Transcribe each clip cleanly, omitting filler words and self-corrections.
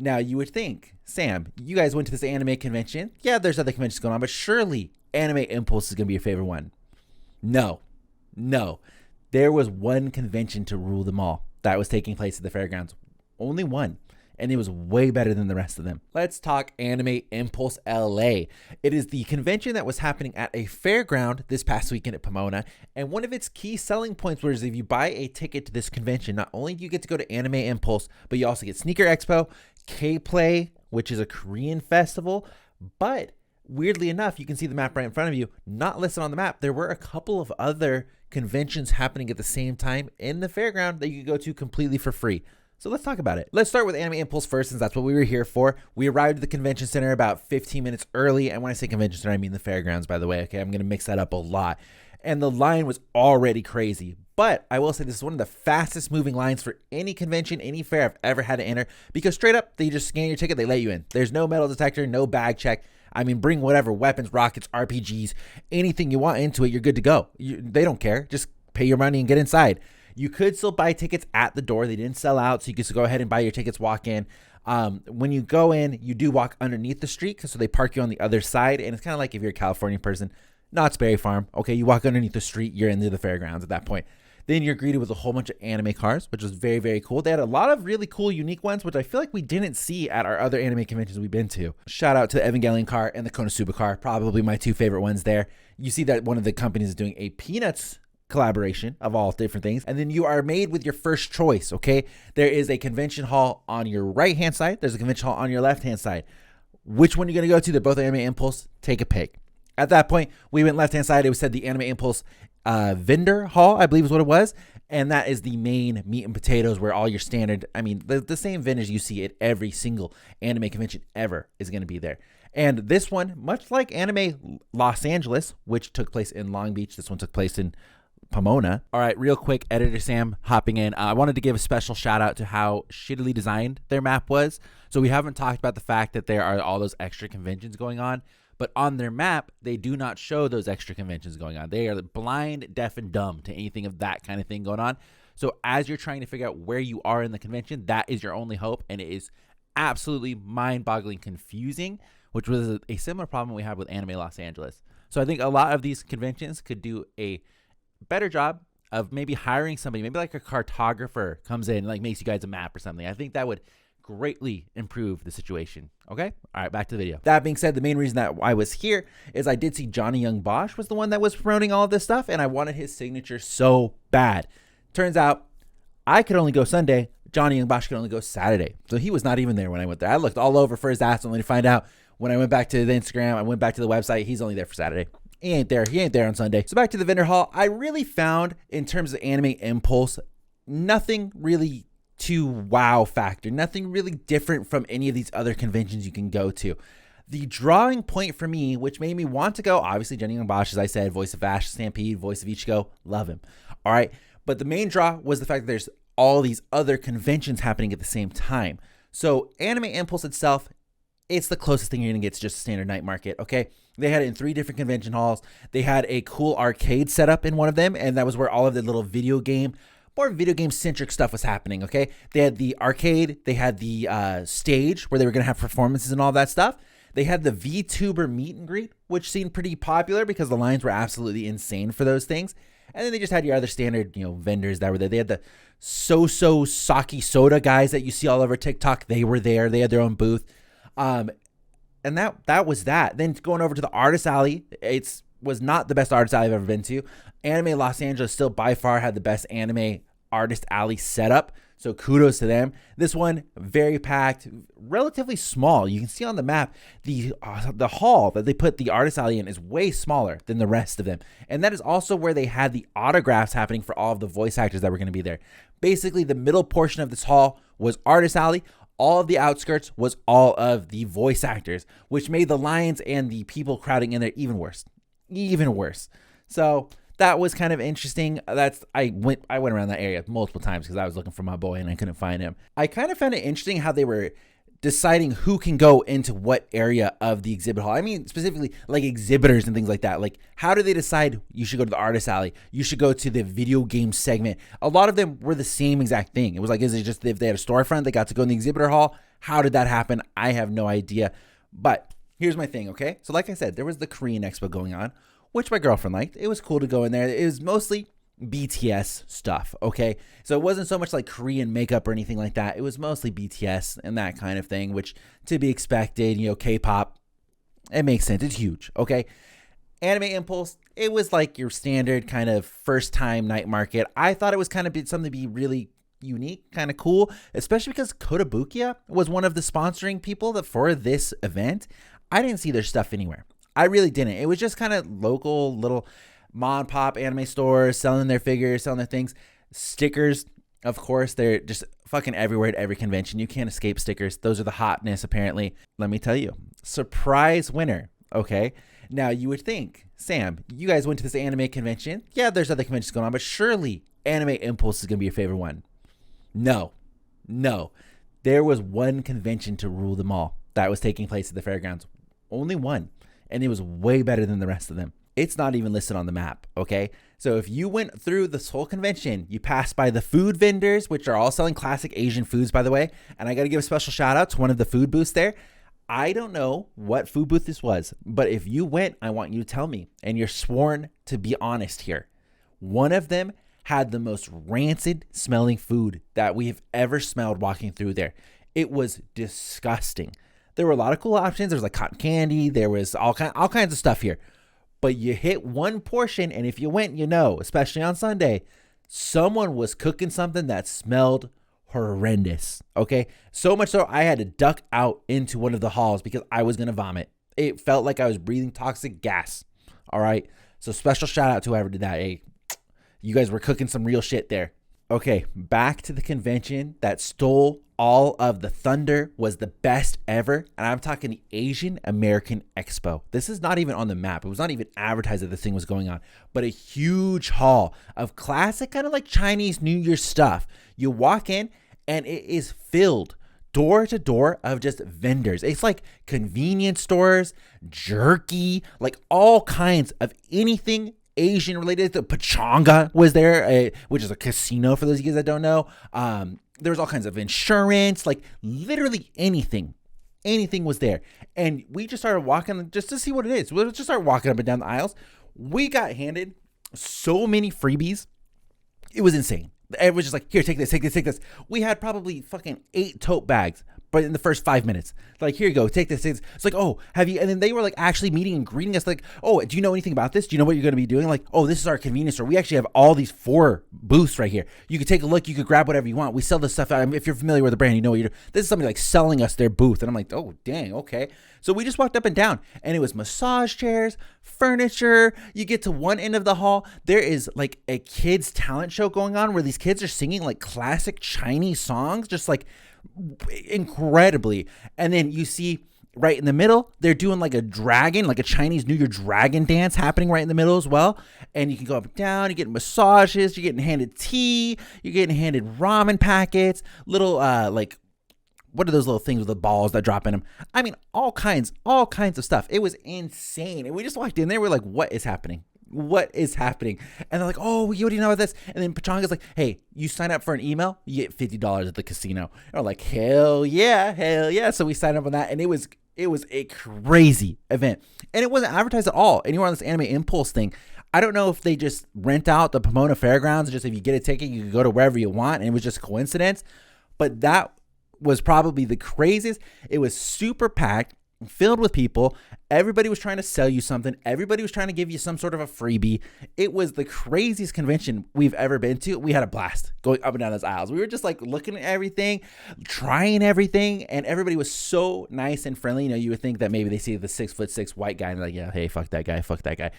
Now, you would think, Sam, you guys went to this anime convention. Yeah, there's other conventions going on, but surely Anime Impulse is going to be your favorite one. No. There was one convention to rule them all that was taking place at the fairgrounds. Only one. And it was way better than the rest of them. Let's talk Anime Impulse LA. It is the convention that was happening at a fairground this past weekend at Pomona. And one of its key selling points was if you buy a ticket to this convention, not only do you get to go to Anime Impulse, but you also get Sneaker Expo, K-Play, which is a Korean festival. But weirdly enough, you can see the map right in front of you. Not listed on the map, there were a couple of other conventions happening at the same time in the fairground that you could go to completely for free. So let's talk about it. Let's start with Anime Impulse first, since that's what we were here for. We arrived at the convention center about 15 minutes early. And when I say convention center, I mean the fairgrounds, by the way. Okay, I'm going to mix that up a lot. And the line was already crazy. But I will say this is one of the fastest moving lines for any convention, any fair I've ever had to enter. Because straight up, they just scan your ticket, they let you in. There's no metal detector, no bag check. I mean, bring whatever, weapons, rockets, RPGs, anything you want into it, you're good to go. They don't care. Just pay your money and get inside. You could still buy tickets at the door. They didn't sell out, so you can still go ahead and buy your tickets, walk in. When you go in, you do walk underneath the street, so they park you on the other side, and it's kind of like if you're a California person, not Sperry Farm. Okay, you walk underneath the street, you're into the fairgrounds at that point. Then you're greeted with a whole bunch of anime cars, which was very, very cool. They had a lot of really cool, unique ones, which I feel like we didn't see at our other anime conventions we've been to. Shout out to the Evangelion car and the Konosuba car, probably my two favorite ones there. You see that one of the companies is doing a Peanuts collaboration of all different things, and then you are made with your first choice. Okay, there is a convention hall on your right hand side, there's a convention hall on your left hand side. Which one are you going to go to? They're both Anime Impulse. Take a pick. At that point, we went left hand side. It was said the Anime Impulse vendor hall, I believe is what it was, and that is the main meat and potatoes where all your standard, I mean the same vendors you see at every single anime convention ever is going to be there. And this one, much like Anime Los Angeles, which took place in Long Beach, this one took place in Pomona. All right, real quick, Editor Sam hopping in. I wanted to give a special shout out to how shittily designed their map was. So we haven't talked about the fact that there are all those extra conventions going on, but on their map, they do not show those extra conventions going on. They are blind, deaf, and dumb to anything of that kind of thing going on. So as you're trying to figure out where you are in the convention, that is your only hope, and it is absolutely mind-boggling confusing, which was a similar problem we had with Anime Los Angeles. So I think a lot of these conventions could do a better job of maybe hiring somebody, maybe like a cartographer comes in and like makes you guys a map or something. I think that would greatly improve the situation. Okay, all right, back to the video. That being said, the main reason that I was here is I did see Johnny Young Bosch was the one that was promoting all of this stuff, and I wanted his signature so bad. Turns out I could only go Sunday, Johnny Young Bosch could only go Saturday, so he was not even there when I went there. I looked all over for his ass, only to find out when I went back to the Instagram, I went back to the website, he's only there for Saturday. He ain't there on Sunday. So back to the vendor hall. I really found, in terms of Anime Impulse, nothing really to wow factor. Nothing really different from any of these other conventions you can go to. The drawing point for me, which made me want to go, obviously Jenny Young Bosch, as I said, voice of Ash Stampede, voice of Ichigo, love him. All right. But the main draw was the fact that there's all these other conventions happening at the same time. So Anime Impulse itself, it's the closest thing you're going to get to just a standard night market, okay? They had it in 3 different convention halls. They had a cool arcade setup in one of them, and that was where all of the little more video game centric stuff was happening, okay? They had the arcade, they had the stage where they were going to have performances and all that stuff. They had the VTuber meet and greet, which seemed pretty popular because the lines were absolutely insane for those things. And then they just had your other standard, vendors that were there. They had the so-so sake soda guys that you see all over TikTok. They were there. They had their own booth. And that was that. Then going over to the Artist Alley, was not the best Artist Alley I've ever been to. Anime Los Angeles still by far had the best anime Artist Alley setup. So kudos to them. This one, very packed, relatively small. You can see on the map, the hall that they put the Artist Alley in is way smaller than the rest of them. And that is also where they had the autographs happening for all of the voice actors that were going to be there. Basically, the middle portion of this hall was Artist Alley. All of the outskirts was all of the voice actors, which made the lines and the people crowding in there even worse. So that was kind of interesting. I went around that area multiple times because I was looking for my boy and I couldn't find him. I kind of found it interesting how they were deciding who can go into what area of the exhibit hall. I mean, specifically like exhibitors and things like that. Like, how do they decide you should go to the artist alley? You should go to the video game segment. A lot of them were the same exact thing. It was like, is it just if they had a storefront, they got to go in the exhibitor hall? How did that happen? I have no idea. But here's my thing, okay? So like I said, there was the Korean Expo going on, which my girlfriend liked. It was cool to go in there. It was mostly BTS stuff, okay? So it wasn't so much like Korean makeup or anything like that. It was mostly BTS and that kind of thing, which to be expected, you know, K-pop, it makes sense. It's huge, okay? Anime Impulse, it was like your standard kind of first time night market. I thought it was kind of something to be really unique, kind of cool, especially because Kotobukiya was one of the sponsoring people that for this event. I didn't see their stuff anywhere. I really didn't. It was just kind of local little mom and pop anime stores selling their figures, selling their things. Stickers, of course, they're just fucking everywhere at every convention. You can't escape stickers. Those are the hotness, apparently. Let me tell you, surprise winner, okay? Now, you would think, Sam, you guys went to this anime convention. Yeah, there's other conventions going on, but surely Anime Impulse is going to be your favorite one. No. There was one convention to rule them all that was taking place at the fairgrounds. Only one. And it was way better than the rest of them. It's not even listed on the map, okay? So if you went through this whole convention, you passed by the food vendors, which are all selling classic Asian foods, by the way. And I got to give a special shout out to one of the food booths there. I don't know what food booth this was, but if you went, I want you to tell me. And you're sworn to be honest here. One of them had the most rancid smelling food that we have ever smelled walking through there. It was disgusting. There were a lot of cool options. There was like cotton candy. There was all kinds of stuff here. But you hit one portion, and if you went, you know, especially on Sunday, someone was cooking something that smelled horrendous, okay? So much so I had to duck out into one of the halls because I was going to vomit. It felt like I was breathing toxic gas, all right? So special shout out to whoever did that. Hey, you guys were cooking some real shit there. Okay, back to the convention that stole all of the thunder, was the best ever. And I'm talking the Asian American Expo. This is not even on the map. It was not even advertised that this thing was going on, but a huge hall of classic kind of like Chinese New Year stuff. You walk in and it is filled door to door of just vendors. It's like convenience stores, jerky, like all kinds of anything Asian related. The Pachanga was there, which is a casino for those of you guys that don't know. There was all kinds of insurance, like literally anything was there. And we just started walking just to see what it is. We just started walking up and down the aisles. We got handed so many freebies. It was insane. It was just like, here, take this. We had probably fucking 8 tote bags, but in the first 5 minutes, like, here you go, take this. It's like, oh, have you? And then they were like actually meeting and greeting us, like, oh, do you know anything about this? Do you know what you're going to be doing? Like, oh, this is our convenience store. We actually have all these 4 booths right here. You could take a look. You could grab whatever you want. We sell this stuff. If you're familiar with the brand, you know what you're doing. This is somebody like selling us their booth. And I'm like, oh, dang, okay. So we just walked up and down, and it was massage chairs, furniture. You get to one end of the hall. There is like a kids talent show going on where these kids are singing like classic Chinese songs, just like incredibly. And then you see right in the middle, they're doing like a dragon, like a Chinese New Year dragon dance happening right in the middle as well. And you can go up and down, you're getting massages, you're getting handed tea, you're getting handed ramen packets, little like, what are those little things with the balls that drop in them? I mean, all kinds of stuff. It was insane. And we just walked in there. We're like, what is happening? What is happening? And they're like, oh, what do you know about this? And then Pachanga's like, hey, you sign up for an email, you get $50 at the casino. And we're like, hell yeah. So we signed up on that. And it was a crazy event. And it wasn't advertised at all anywhere on this Anime Impulse thing. I don't know if they just rent out the Pomona Fairgrounds. Just if you get a ticket, you can go to wherever you want. And it was just coincidence. But that was probably the craziest. It was super packed, filled with people. Everybody was trying to sell you something. Everybody was trying to give you some sort of a freebie. It was the craziest convention we've ever been to. We had a blast going up and down those aisles. We were just like looking at everything, trying everything, and everybody was so nice and friendly. You know, you would think that maybe they see the 6'6" white guy and they're like, yeah, hey, fuck that guy.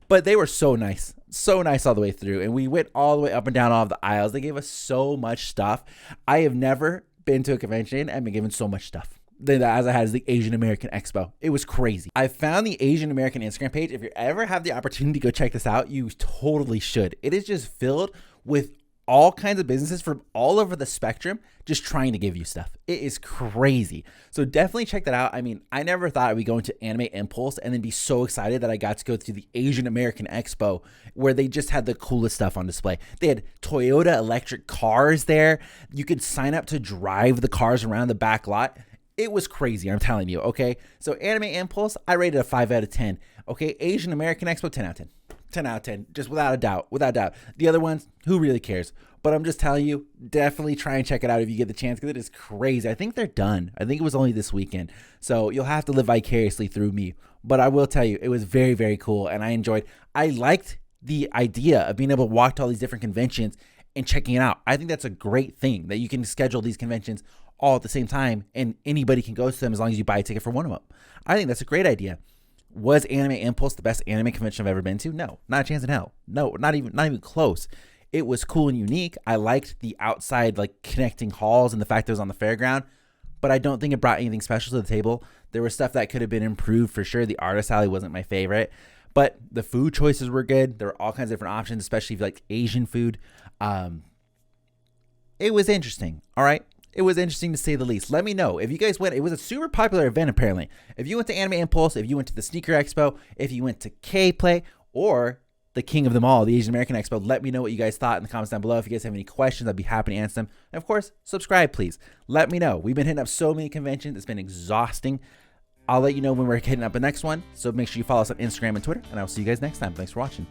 But they were so nice all the way through. And we went all the way up and down all of the aisles. They gave us so much stuff. I have never been to a convention and been given so much stuff as I had as the Asian American Expo. It was crazy. I found the Asian American Instagram page. If you ever have the opportunity to go check this out, you totally should. It is just filled with all kinds of businesses from all over the spectrum just trying to give you stuff. It is crazy. So definitely check that out. I mean, I never thought I'd be going to Anime Impulse and then be so excited that I got to go to the Asian American Expo where they just had the coolest stuff on display. They had Toyota electric cars there. You could sign up to drive the cars around the back lot. It was crazy, I'm telling you, okay? So Anime Impulse, I rated a 5 out of 10. Okay, Asian American Expo, 10 out of 10. 10 out of 10, just without a doubt, without a doubt. The other ones, who really cares? But I'm just telling you, definitely try and check it out if you get the chance, because it is crazy. I think they're done. I think it was only this weekend. So you'll have to live vicariously through me. But I will tell you, it was very, very cool, and I liked the idea of being able to walk to all these different conventions and checking it out. I think that's a great thing, that you can schedule these conventions all at the same time, and anybody can go to them as long as you buy a ticket for one of them. I think that's a great idea. Was Anime Impulse the best anime convention I've ever been to? No, not a chance in hell. No, not even close. It was cool and unique. I liked the outside, like, connecting halls and the fact that it was on the fairground, but I don't think it brought anything special to the table. There was stuff that could have been improved for sure. The artist alley wasn't my favorite, but the food choices were good. There were all kinds of different options, especially if you like Asian food. It was interesting. All right. It was interesting to say the least. Let me know if you guys went. It was a super popular event, apparently. If you went to Anime Impulse, if you went to the Sneaker Expo, if you went to K-Play, or the king of them all, the Asian American Expo, let me know what you guys thought in the comments down below. If you guys have any questions, I'd be happy to answer them. And of course, subscribe, please. Let me know. We've been hitting up so many conventions. It's been exhausting. I'll let you know when we're hitting up the next one. So make sure you follow us on Instagram and Twitter, and I'll see you guys next time. Thanks for watching.